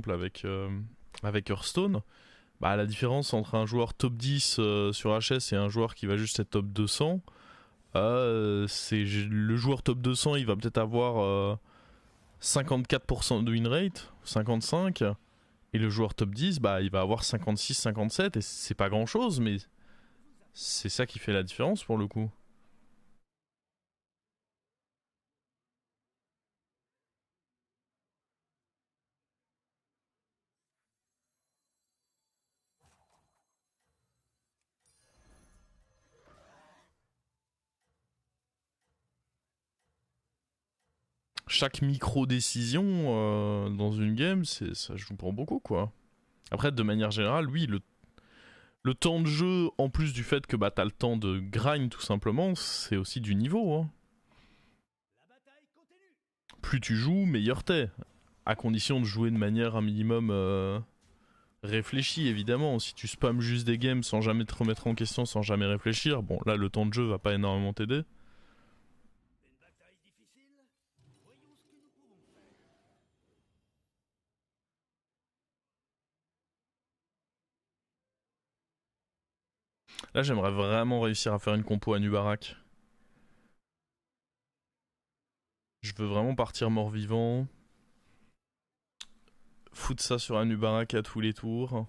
exemple avec Hearthstone, bah, la différence entre un joueur top 10 sur HS et un joueur qui va juste être top 200, le joueur top 200 il va peut-être avoir 54% de win rate, 55%, et le joueur top 10 bah, il va avoir 56-57, et c'est pas grand chose, mais c'est ça qui fait la différence pour le coup. Chaque micro-décision dans une game, ça joue pour beaucoup quoi. Après, de manière générale, oui, le temps de jeu, en plus du fait que bah, t'as le temps de grind tout simplement, c'est aussi du niveau. Hein. Plus tu joues, meilleur t'es. À condition de jouer de manière un minimum réfléchie, évidemment. Si tu spams juste des games sans jamais te remettre en question, sans jamais réfléchir, bon, là, le temps de jeu va pas énormément t'aider. Là, j'aimerais vraiment réussir à faire une compo à Nubarak. Je veux vraiment partir mort-vivant. Foutre ça sur un Nubarak à tous les tours.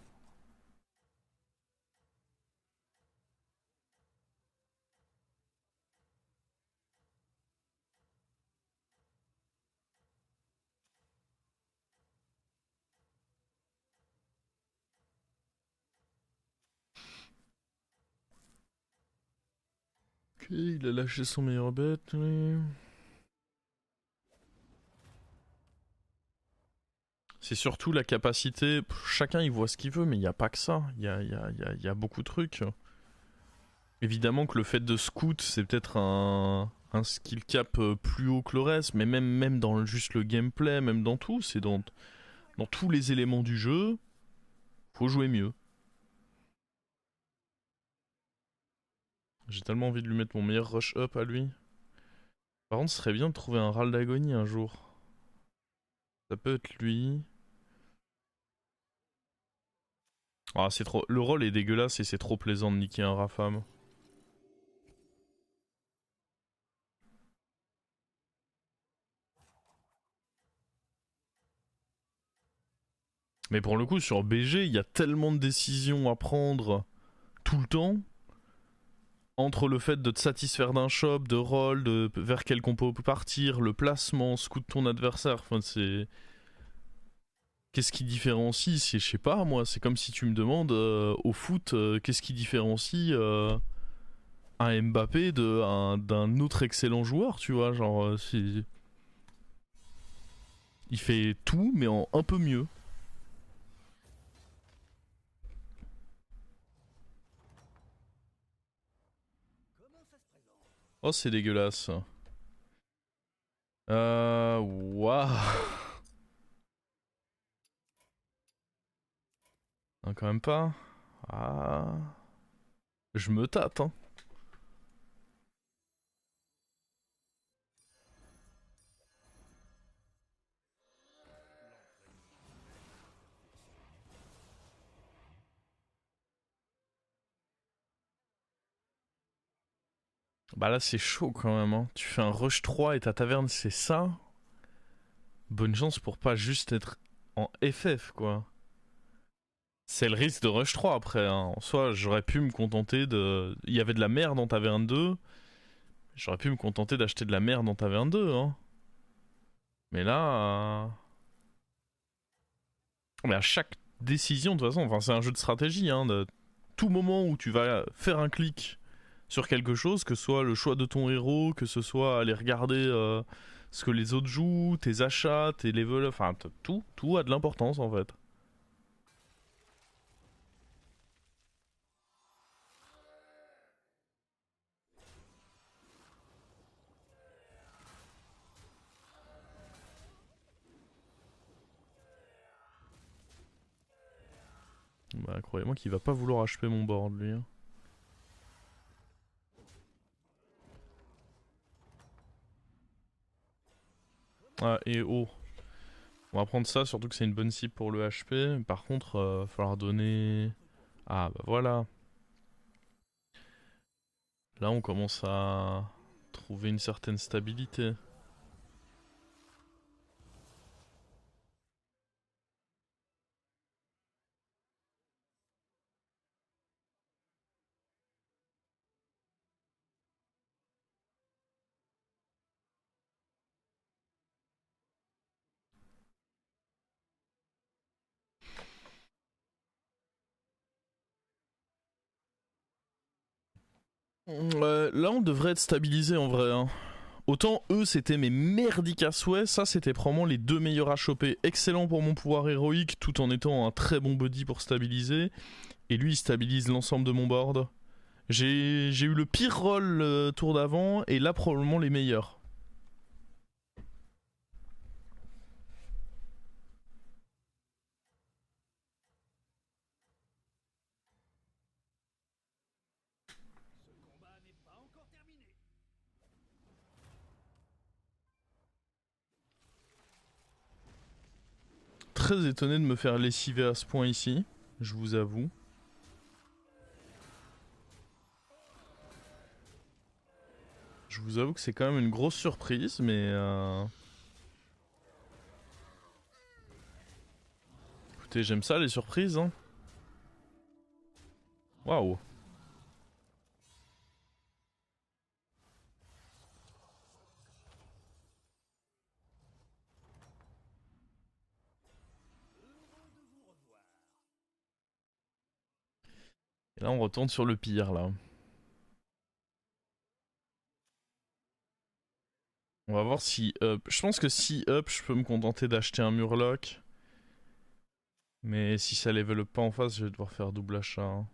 Ok, il a lâché son meilleur bête. Oui. C'est surtout la capacité. Chacun il voit ce qu'il veut, mais il n'y a pas que ça. Il y a beaucoup de trucs. Évidemment que le fait de scout, c'est peut-être un skill cap plus haut que le reste, mais même dans juste le gameplay, même dans tout, c'est dans tous les éléments du jeu, faut jouer mieux. J'ai tellement envie de lui mettre mon meilleur rush up à lui. Par contre, ce serait bien de trouver un râle d'agonie un jour. Ça peut être lui. Ah, c'est trop. Le rôle est dégueulasse et c'est trop plaisant de niquer un Rafam. Mais pour le coup, sur BG, il y a tellement de décisions à prendre tout le temps. Entre le fait de te satisfaire d'un shop, de rôle, de vers quel compo peut partir, le placement, scout ton adversaire, enfin c'est... Qu'est-ce qui différencie? C'est, je sais pas moi, c'est comme si tu me demandes au foot, qu'est-ce qui différencie un Mbappé d'un autre excellent joueur, tu vois, genre il fait tout mais en un peu mieux. Oh c'est dégueulasse. Waouh. Non, quand même pas. Ah, je me tâte hein. Bah là c'est chaud quand même hein. Tu fais un rush 3 et ta taverne c'est ça. Bonne chance pour pas juste être en FF quoi. C'est le risque de Rush 3 après. Hein. En soi, j'aurais pu me contenter de. Il y avait de la merde dans Taverne 2. J'aurais pu me contenter d'acheter de la merde dans Taverne 2. Hein. Mais là. Mais à chaque décision, de toute façon, enfin, c'est un jeu de stratégie. Hein, de tout moment où tu vas faire un clic sur quelque chose, que ce soit le choix de ton héros, que ce soit aller regarder ce que les autres jouent, tes achats, tes levels, enfin tout a de l'importance en fait. Bah, croyez-moi qu'il va pas vouloir achever mon board lui. Hein. Ah, et oh. On va prendre ça, surtout que c'est une bonne cible pour le HP. Par contre, il va falloir donner... Ah bah voilà. Là on commence à trouver une certaine stabilité. Là on devrait être stabilisé en vrai. Hein. Autant eux c'était mes merdiques à souhait, ça c'était probablement les deux meilleurs à choper. Excellent pour mon pouvoir héroïque tout en étant un très bon body pour stabiliser. Et lui il stabilise l'ensemble de mon board. J'ai eu le pire roll tour d'avant et là probablement les meilleurs. Très étonné de me faire lessiver à ce point ici, je vous avoue. Je vous avoue que c'est quand même une grosse surprise, mais... Écoutez, j'aime ça les surprises, hein. Waouh. Et là on retourne sur le pire, là. On va voir si up. Je pense que si up, je peux me contenter d'acheter un Murloc. Mais si ça level up pas en face, je vais devoir faire double achat. Hein.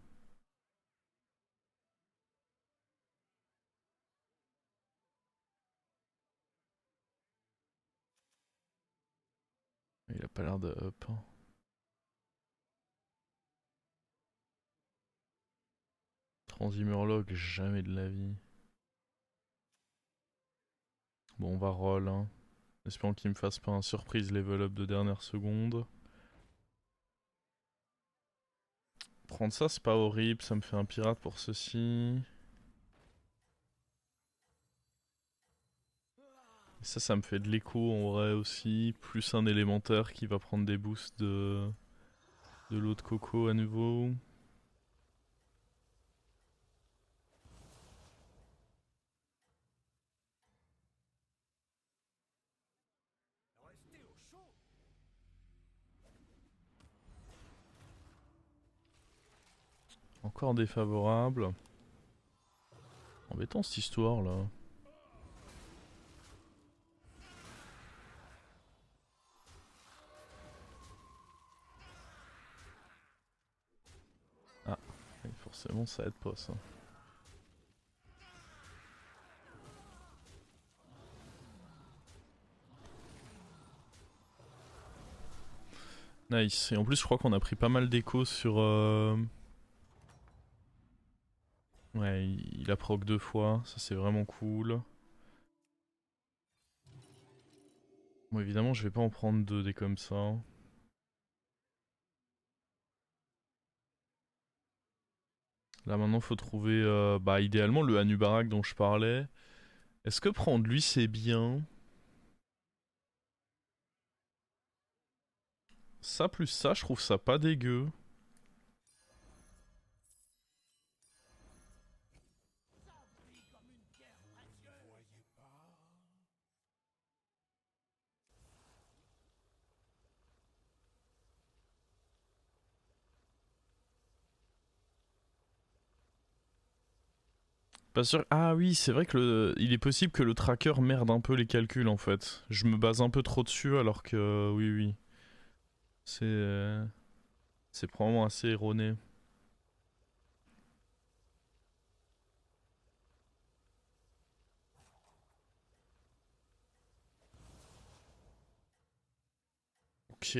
Il a pas l'air de up. Hein. Transi Murloc, jamais de la vie. Bon, on va roll. Hein. Espérons qu'il me fasse pas un surprise level up de dernière seconde. Prendre ça, c'est pas horrible, ça me fait un pirate pour ceci. Et ça me fait de l'écho en vrai aussi. Plus un élémentaire qui va prendre des boosts de l'eau de coco à nouveau. Encore défavorable. Embêtant cette histoire là. Ah, forcément ça aide pas ça. Nice. Et en plus je crois qu'on a pris pas mal d'échos sur... Ouais, il a proc 2 fois, ça c'est vraiment cool. Bon évidemment je vais pas en prendre deux des comme ça. Là maintenant faut trouver bah idéalement le Hanubarak dont je parlais. Est-ce que prendre lui c'est bien? Ça plus ça je trouve ça pas dégueu. Pas sûr. Ah oui, c'est vrai que il est possible que le tracker merde un peu les calculs en fait. Je me base un peu trop dessus alors que oui oui. C'est probablement assez erroné. Ok.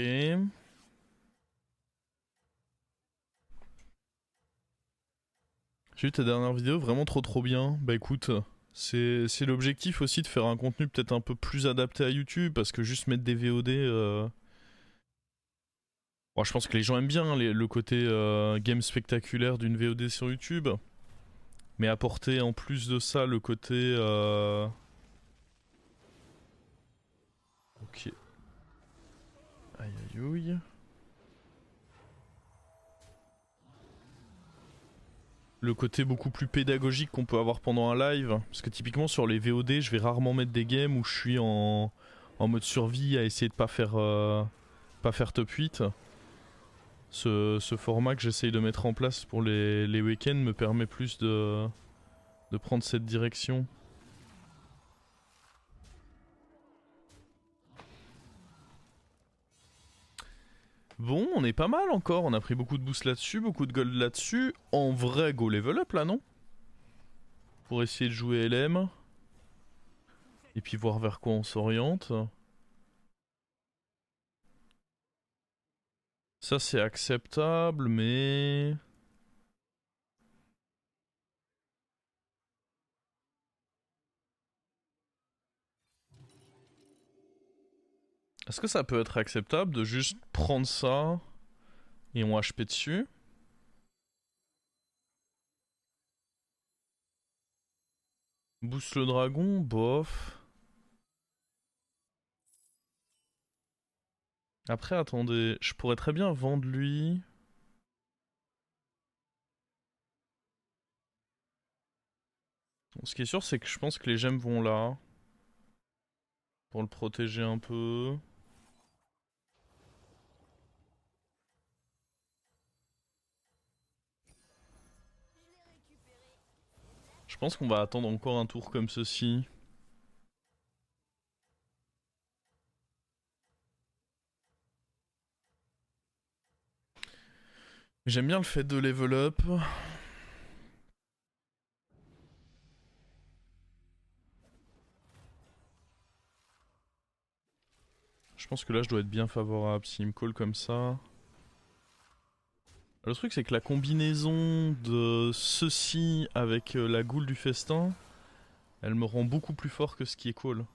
J'ai vu ta dernière vidéo, vraiment trop bien. Bah écoute, c'est l'objectif aussi de faire un contenu peut-être un peu plus adapté à YouTube parce que juste mettre des VOD, Bon, je pense que les gens aiment bien le côté game spectaculaire d'une VOD sur YouTube. Mais apporter en plus de ça le côté... Ok. Aïe aïe aïe. Le côté beaucoup plus pédagogique qu'on peut avoir pendant un live. Parce que typiquement sur les VOD, je vais rarement mettre des games où je suis en mode survie à essayer de pas faire top 8. Ce format que j'essaye de mettre en place pour les week-ends me permet plus de prendre cette direction. Bon, on est pas mal encore, on a pris beaucoup de boosts là-dessus, beaucoup de gold là-dessus. En vrai, go level up là, non? Pour essayer de jouer LM. Et puis voir vers quoi on s'oriente. Ça c'est acceptable, mais... Est-ce que ça peut être acceptable de juste prendre ça et on HP dessus? Boost le dragon, bof. Après, attendez, je pourrais très bien vendre lui. Bon, ce qui est sûr, c'est que je pense que les gemmes vont là. Pour le protéger un peu. Je pense qu'on va attendre encore un tour comme ceci. J'aime bien le fait de level up. Je pense que là je dois être bien favorable s'il me colle comme ça. Le truc c'est que la combinaison de ceci avec la goule du festin, elle me rend beaucoup plus fort que ce qui est call.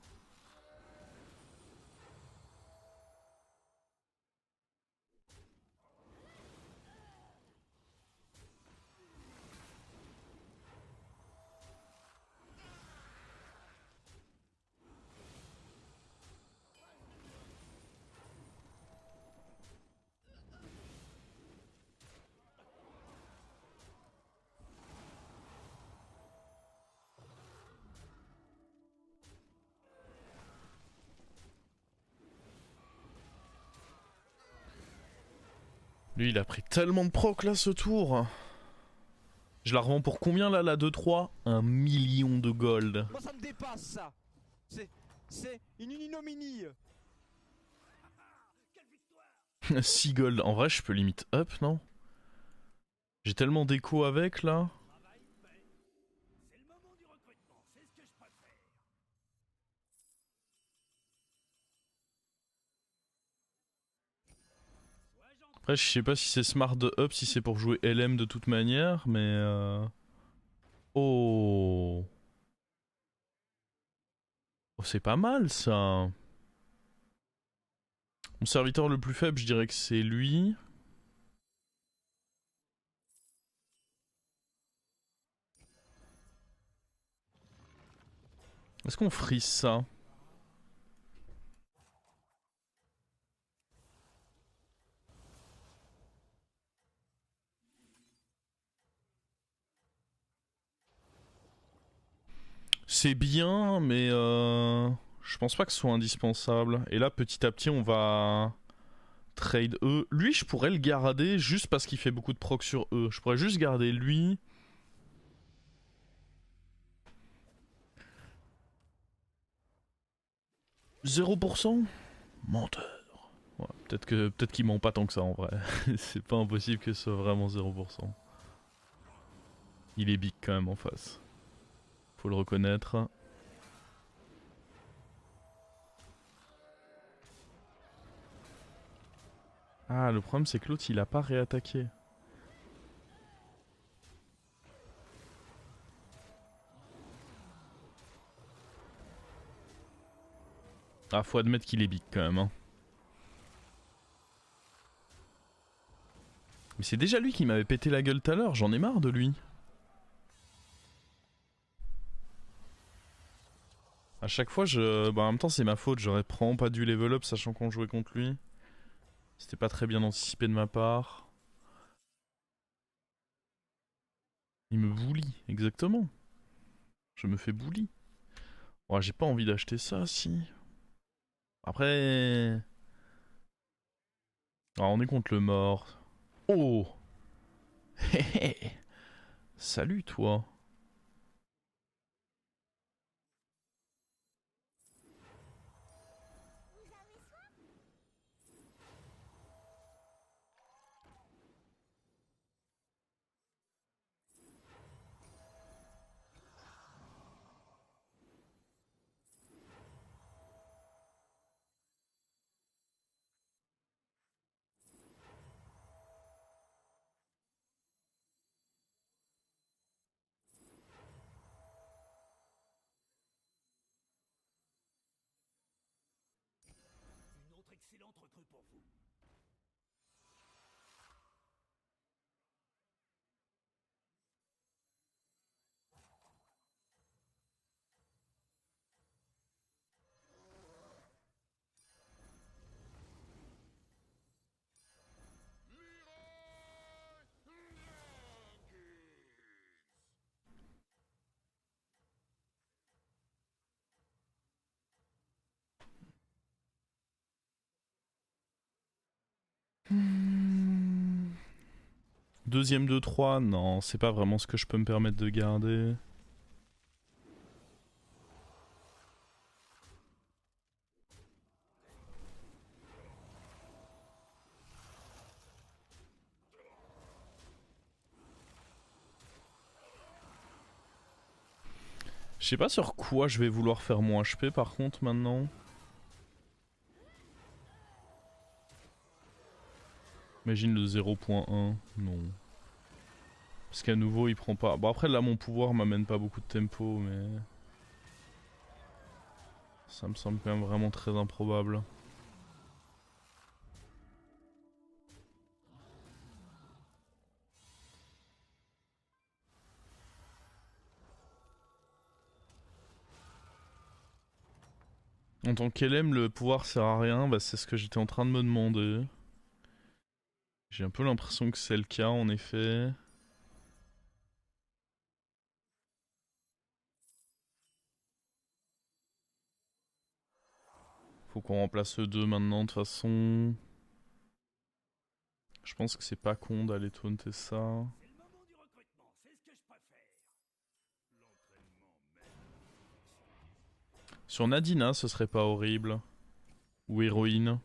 Lui il a pris tellement de proc là ce tour. Je la revends pour combien là la 2-3? 1 million de gold. Moi ça me dépasse ça. C'est une ignominie. 6 gold. En vrai je peux limite up non? J'ai tellement d'écho avec là. Après je sais pas si c'est smart de up, si c'est pour jouer LM de toute manière, mais Oh, oh c'est pas mal ça. Mon serviteur le plus faible, je dirais que c'est lui. Est-ce qu'on freeze ça? C'est bien, mais je pense pas que ce soit indispensable. Et là, petit à petit, on va trade E. Lui, je pourrais le garder juste parce qu'il fait beaucoup de proc sur E. Je pourrais juste garder lui. « 0% Menteur. Ouais, peut-être qu'il ment pas tant que ça en vrai. C'est pas impossible que ce soit vraiment 0%. Il est big quand même en face. Faut le reconnaître. Ah, le problème c'est que l'autre il a pas réattaqué. Ah, faut admettre qu'il est big quand même. Hein. Mais c'est déjà lui qui m'avait pété la gueule tout à l'heure, j'en ai marre de lui. À chaque fois, bah, en même temps, c'est ma faute, j'aurais probablement pas dû level up sachant qu'on jouait contre lui. C'était pas très bien anticipé de ma part. Il me bully, exactement. Je me fais bully. Ouais, j'ai pas envie d'acheter ça, si. Après... Ah, on est contre le mort. Oh. Hé hé. Salut, toi. Une autre excellente recrue pour vous. Deuxième de 3, non, c'est pas vraiment ce que je peux me permettre de garder. Je sais pas sur quoi je vais vouloir faire mon HP par contre maintenant. Imagine le 0.1, non. Parce qu'à nouveau il prend pas... Bon après là mon pouvoir m'amène pas beaucoup de tempo mais... Ça me semble quand même vraiment très improbable. En tant qu'LM, le pouvoir sert à rien, bah c'est ce que j'étais en train de me demander. J'ai un peu l'impression que c'est le cas en effet. Faut qu'on remplace le 2 maintenant de toute façon. Je pense que c'est pas con d'aller taunter ça. C'est le moment du recrutement, c'est ce que je préfère. L'entraînement même. Sur Nadina, ce serait pas horrible. Ou héroïne.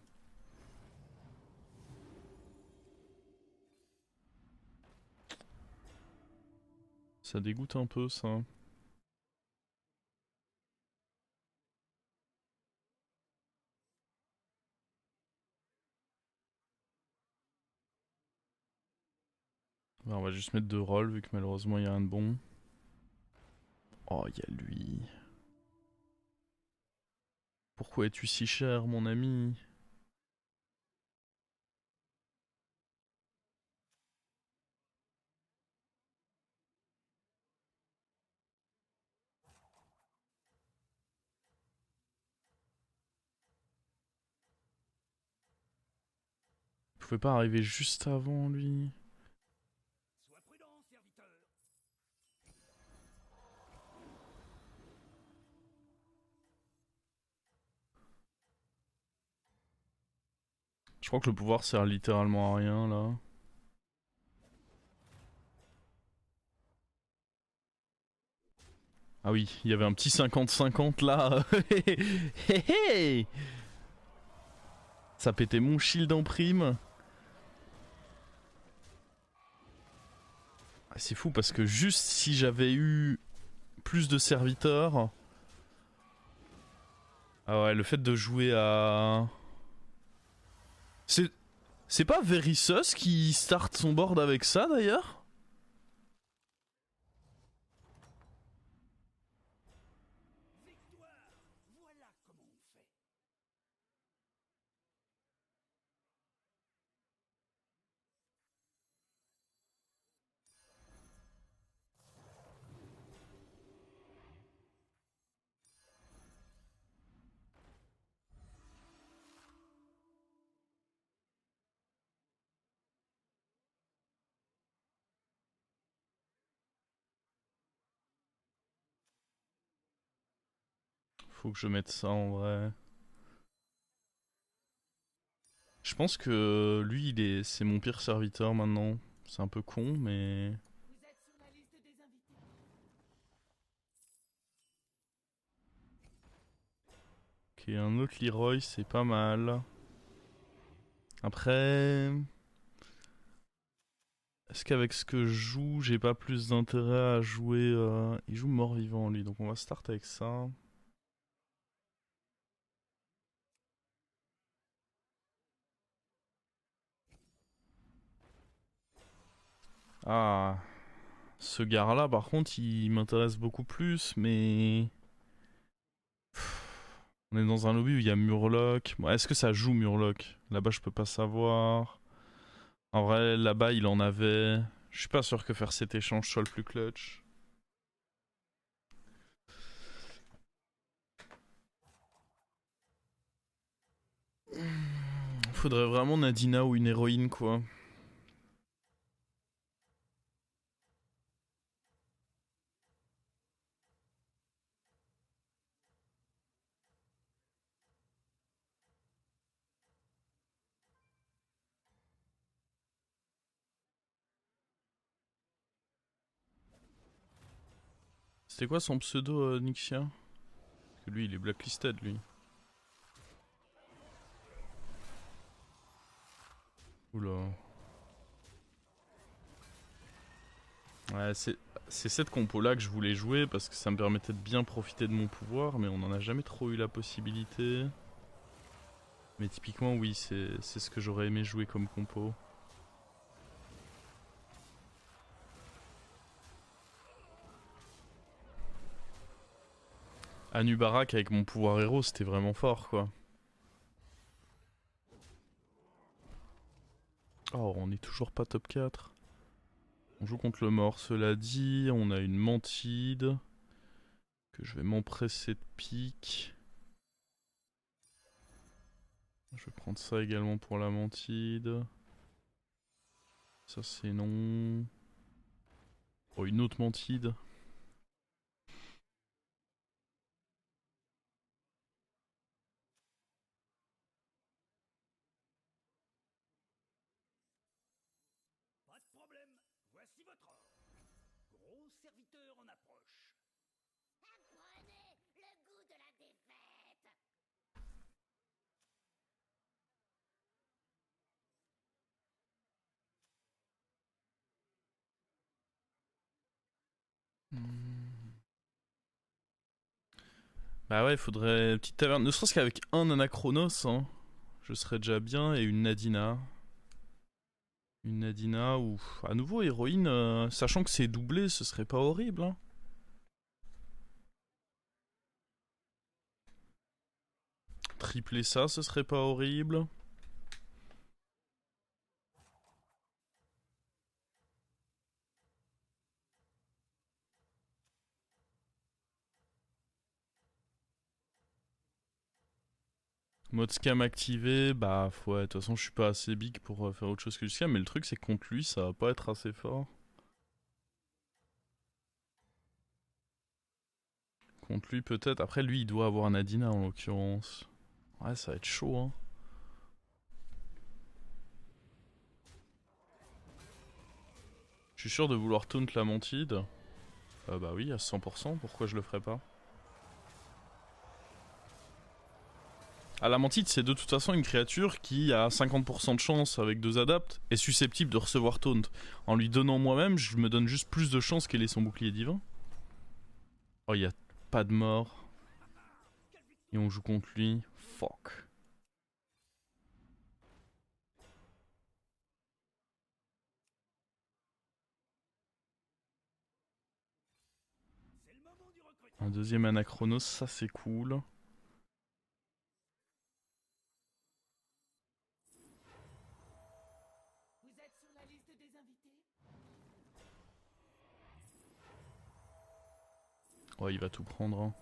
Ça dégoûte un peu ça. Alors, on va juste mettre 2 rôles vu que malheureusement il y a rien de bon. Oh, il y a lui. Pourquoi es-tu si cher, mon ami? Il pouvait pas arriver juste avant lui. Sois prudent, serviteur. Je crois que le pouvoir sert littéralement à rien là. Ah oui, il y avait un petit 50-50 là. Ça pétait mon shield en prime. Ah, c'est fou parce que juste si j'avais eu plus de serviteurs... Ah ouais, le fait de jouer à... C'est pas Verisus qui start son board avec ça d'ailleurs? Victoire. Voilà comment on fait. Faut que je mette ça en vrai. Je pense que lui, c'est mon pire serviteur maintenant. C'est un peu con, mais... Ok, un autre Leroy, c'est pas mal. Après... Est-ce qu'avec ce que je joue, j'ai pas plus d'intérêt à jouer... Il joue mort-vivant, lui, donc on va start avec ça. Ah... Ce gars-là, par contre, il m'intéresse beaucoup plus, mais... On est dans un lobby où il y a Murloc. Bon, est-ce que ça joue Murloc? Là-bas, je peux pas savoir. En vrai, là-bas, il en avait. Je suis pas sûr que faire cet échange soit le plus clutch. Faudrait vraiment Nadina ou une héroïne, quoi. C'était quoi son pseudo, Nixia? Parce que lui, il est blacklisted, lui. Oula. Ouais, c'est cette compo-là que je voulais jouer parce que ça me permettait de bien profiter de mon pouvoir, mais on n'en a jamais trop eu la possibilité. Mais typiquement, oui, c'est ce que j'aurais aimé jouer comme compo. Anubarak avec mon pouvoir héros, c'était vraiment fort, quoi. Oh, on est toujours pas top 4. On joue contre le mort, cela dit, on a une mantide. Que je vais m'empresser de pique. Je vais prendre ça également pour la mantide. Ça c'est non. Oh, une autre mantide. Pas de problème. Voici votre ordre. Gros serviteur en approche. Apprenez le goût de la défaite. Bah ouais, il faudrait une petite taverne. Ne serait-ce qu'avec un Anachronos, hein, je serais déjà bien. Et une Nadina. Une Nadina ou à nouveau héroïne, sachant que c'est doublé, ce serait pas horrible, hein. Tripler ça, ce serait pas horrible. Mode scam activé, bah ouais, de toute façon je suis pas assez big pour faire autre chose que du scam, mais le truc c'est que contre lui ça va pas être assez fort. Contre lui peut-être, après lui il doit avoir un Adina en l'occurrence. Ouais, ça va être chaud, hein. Je suis sûr de vouloir taunt la mantide. Bah oui, à 100%, pourquoi je le ferais pas? Ah, la mantide c'est de toute façon une créature qui a 50% de chance avec 2 adaptes est susceptible de recevoir taunt. En lui donnant moi-même, je me donne juste plus de chance qu'elle ait son bouclier divin. Oh, y a pas de mort. Et on joue contre lui. Fuck. C'est le moment du recrutement. Un deuxième Anachronos, ça c'est cool. Vous êtes sur la liste des invités? Ouais, il va tout prendre, hein.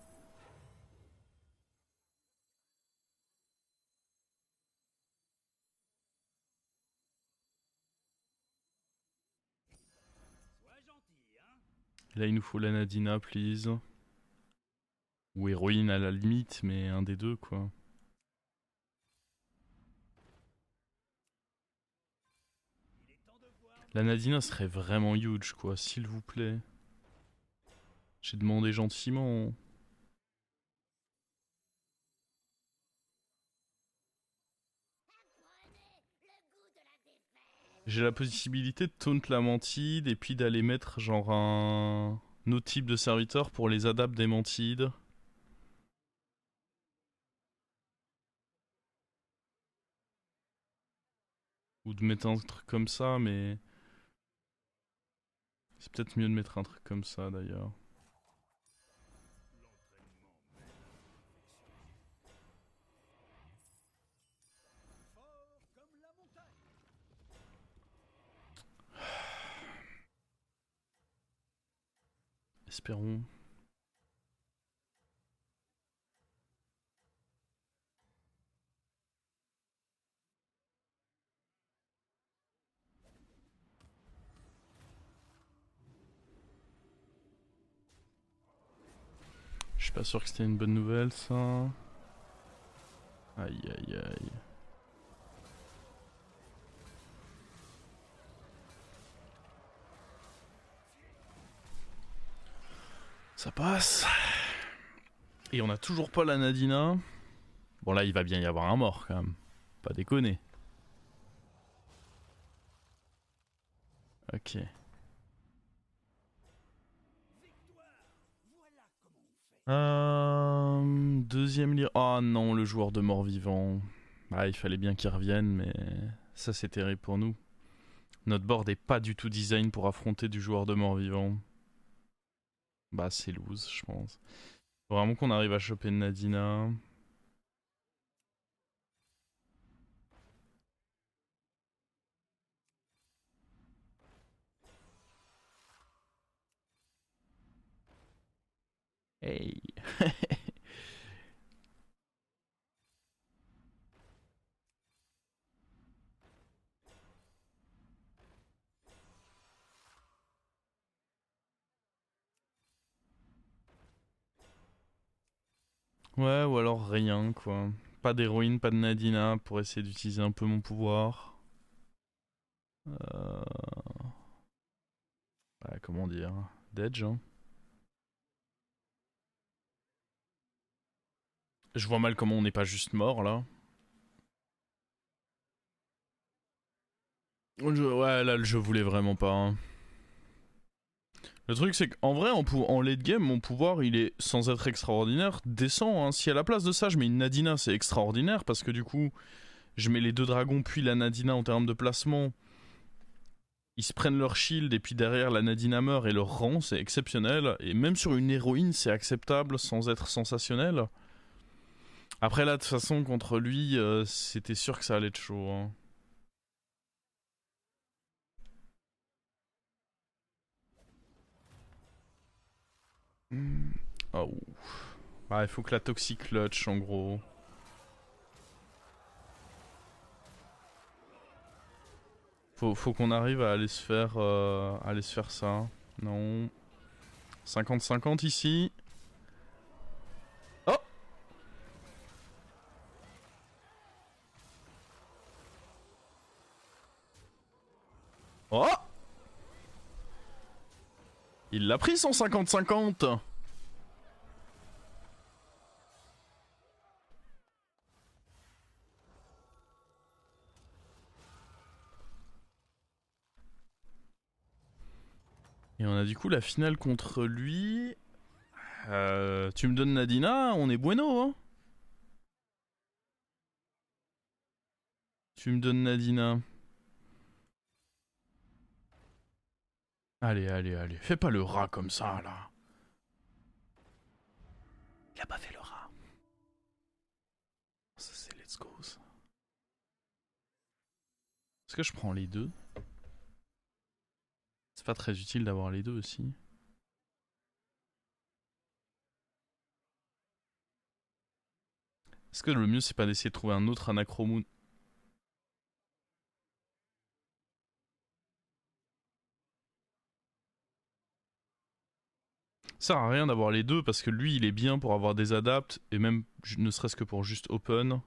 Sois gentil, hein. Là, il nous faut la Nadina, please. Ou héroïne à la limite, mais un des deux quoi. La Nadina serait vraiment huge quoi, s'il vous plaît. J'ai demandé gentiment. J'ai la possibilité de taunt la mantide et puis d'aller mettre genre un autre type de serviteur pour les adaptes des mantides. Ou de mettre un truc comme ça, mais c'est peut-être mieux de mettre un truc comme ça d'ailleurs. Espérons. Je suis pas sûr que c'était une bonne nouvelle ça. Aïe aïe aïe. Ça passe. Et on a toujours pas la Nadina. Bon là il va bien y avoir un mort quand même. Pas déconner. Ok. Deuxième lire. Oh non, le joueur de mort-vivant. Ah, il fallait bien qu'il revienne, mais ça c'est terrible pour nous. Notre board est pas du tout design pour affronter du joueur de mort-vivant. Bah c'est lose, je pense. Faut vraiment qu'on arrive à choper une Nadina. Hey. Ouais, ou alors rien, quoi. Pas d'héroïne, pas de Nadina pour essayer d'utiliser un peu mon pouvoir. Ouais, comment dire? D'edge, hein. Je vois mal comment on n'est pas juste mort, là. Ouais, là, je voulais vraiment pas, hein. Le truc, c'est qu'en vrai, en late game, mon pouvoir, il est, sans être extraordinaire, décent, hein. Si à la place de ça, je mets une Nadina, c'est extraordinaire, parce que du coup, je mets les deux dragons, puis la Nadina en termes de placement. Ils se prennent leur shield, et puis derrière, la Nadina meurt, et leur rang, c'est exceptionnel. Et même sur une héroïne, c'est acceptable, sans être sensationnel. Après, là, de toute façon, contre lui, c'était sûr que ça allait être chaud, hein. Oh. Ah, il faut que la Toxic clutch, en gros. Faut qu'on arrive à aller se faire ça. Non. 50-50 ici. Oh! Oh! Il l'a pris son 50-50! Et on a du coup la finale contre lui. Tu me donnes Nadina, on est bueno, hein? Tu me donnes Nadina. Allez, allez, allez. Fais pas le rat comme ça, là. Il a pas fait le rat. Ça, c'est let's go, ça. Est-ce que je prends les deux? C'est pas très utile d'avoir les deux aussi. Est-ce que le mieux, c'est pas d'essayer de trouver un autre Anachromoon? Ça sert à rien d'avoir les deux parce que lui il est bien pour avoir des adaptes et même ne serait-ce que pour juste open.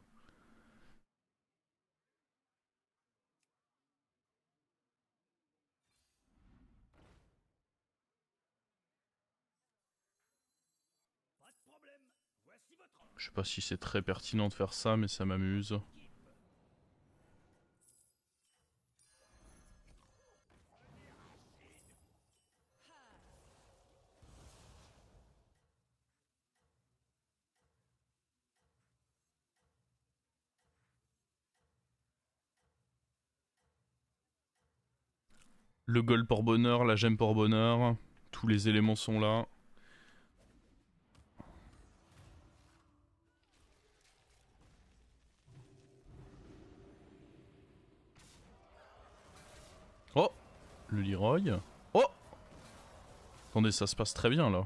Pas de problème. Voici votre ordre. Je sais pas si c'est très pertinent de faire ça mais ça m'amuse. Le gold pour bonheur, la gemme pour bonheur, tous les éléments sont là. Oh, le Leroy. Oh, attendez, ça se passe très bien là.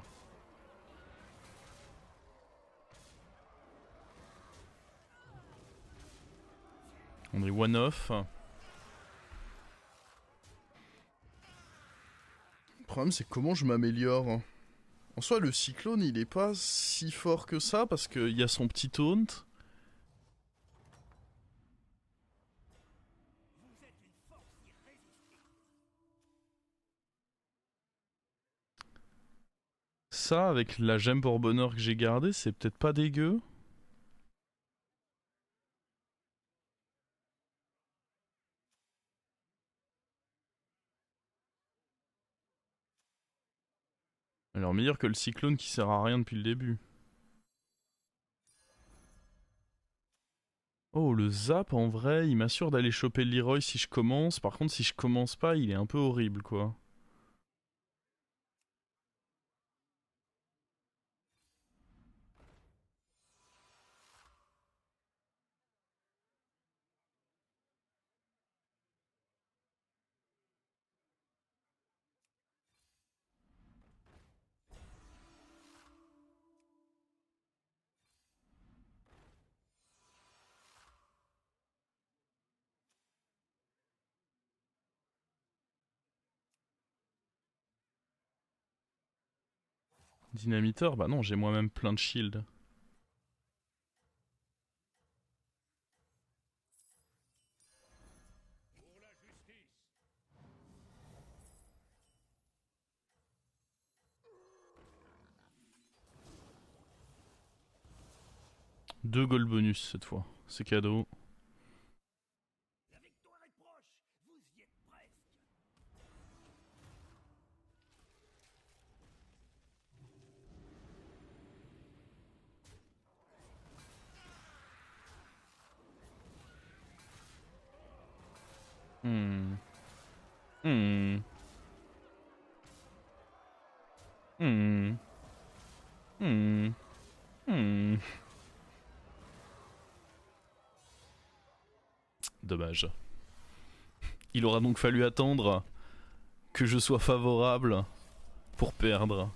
On est one-off. Le problème c'est comment je m'améliore. En soi le cyclone il est pas si fort que ça parce qu'il y a son petit taunt. Ça avec la gemme pour bonheur que j'ai gardée c'est peut-être pas dégueu. Alors meilleur que le cyclone qui sert à rien depuis le début. Oh le zap en vrai il m'assure d'aller choper le Leroy si je commence. Par contre si je commence pas il est un peu horrible quoi. Dynamiteur, bah non j'ai moi-même plein de shield. Pour la justice. Deux gold bonus cette fois, c'est cadeau. La victoire est proche. Vous y êtes presque. Hmm. Hmm. Hmm. Hmm. Hmm. Dommage. Il aura donc fallu attendre que je sois favorable pour perdre.